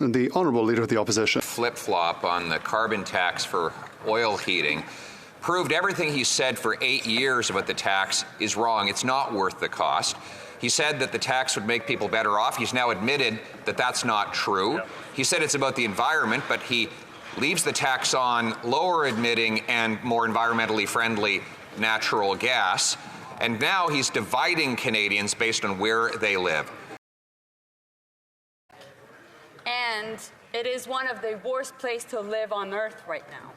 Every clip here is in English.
The Honourable Leader of the Opposition. Flip-flop on the carbon tax for oil heating proved everything he said for 8 years about the tax is wrong. It's not worth the cost. He said that the tax would make people better off. He's now admitted that that's not true. Yep. He said it's about the environment, but he leaves the tax on lower emitting and more environmentally friendly natural gas. And now he's dividing Canadians based on where they live. And it is one of the worst places to live on earth right now.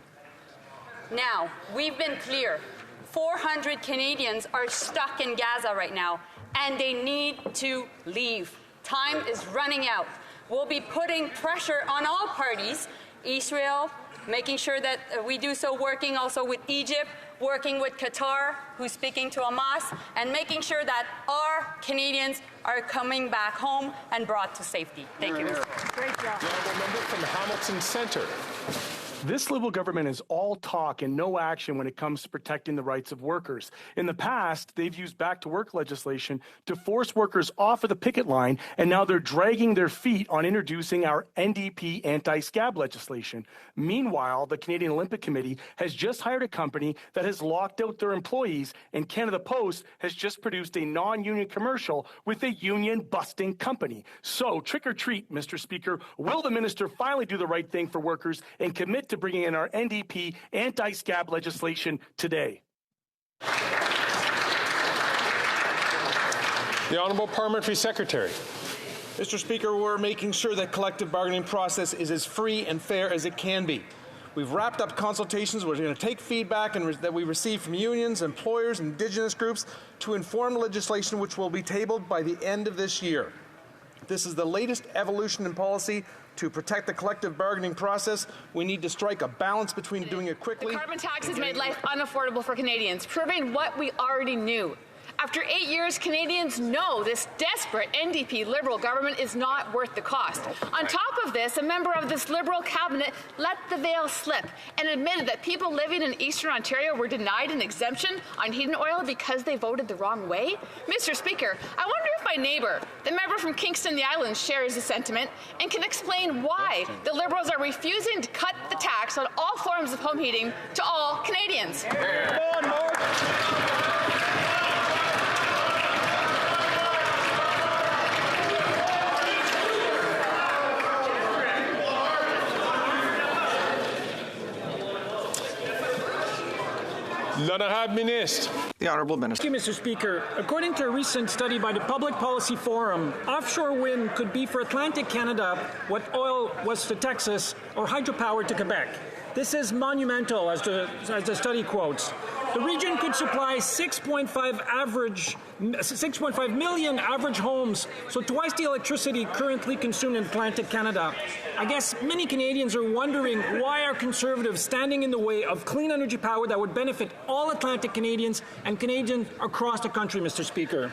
Now, we've been clear. 400 Canadians are stuck in Gaza right now, and they need to leave. Time is running out. We'll be putting pressure on all parties, Israel, making sure that we do so, working also with Egypt, working with Qatar, who's speaking to Hamas, and making sure that our Canadians are coming back home and brought to safety. Thank you. Great job. The honourable member from the Hamilton Centre. This Liberal government is all talk and no action when it comes to protecting the rights of workers. In the past, they've used back-to-work legislation to force workers off of the picket line, and now they're dragging their feet on introducing our NDP anti-scab legislation. Meanwhile, the Canadian Olympic Committee has just hired a company that has locked out their employees, and Canada Post has just produced a non-union commercial with a union-busting company. So, trick or treat, Mr. Speaker, will the minister finally do the right thing for workers and commit to bringing in our NDP anti-scab legislation today? The Honourable Parliamentary Secretary. Mr. Speaker, we're making sure that collective bargaining process is as free and fair as it can be. We've wrapped up consultations. We're going to take feedback that we receive from unions, employers, and Indigenous groups to inform legislation which will be tabled by the end of this year. This is the latest evolution in policy to protect the collective bargaining process. We need to strike a balance between doing it quickly. The carbon tax has made life unaffordable for Canadians, proving what we already knew. After 8 years, Canadians know this desperate NDP Liberal government is not worth the cost. On top of this, a member of this Liberal cabinet let the veil slip and admitted that people living in Eastern Ontario were denied an exemption on heating oil because they voted the wrong way. Mr. Speaker, I wonder if my neighbour, the member from Kingston, the Islands, shares the sentiment and can explain why the Liberals are refusing to cut the tax on all forms of home heating to all Canadians. Come on, Mark. The Honourable Minister. Thank you, Mr. Speaker. According to a recent study by the Public Policy Forum, offshore wind could be for Atlantic Canada what oil was to Texas or hydropower to Quebec. This is monumental, as the study quotes. The region could supply 6.5 million average homes, so twice the electricity currently consumed in Atlantic Canada. I guess many Canadians are wondering why are Conservatives standing in the way of clean energy power that would benefit all Atlantic Canadians and Canadians across the country, Mr. Speaker.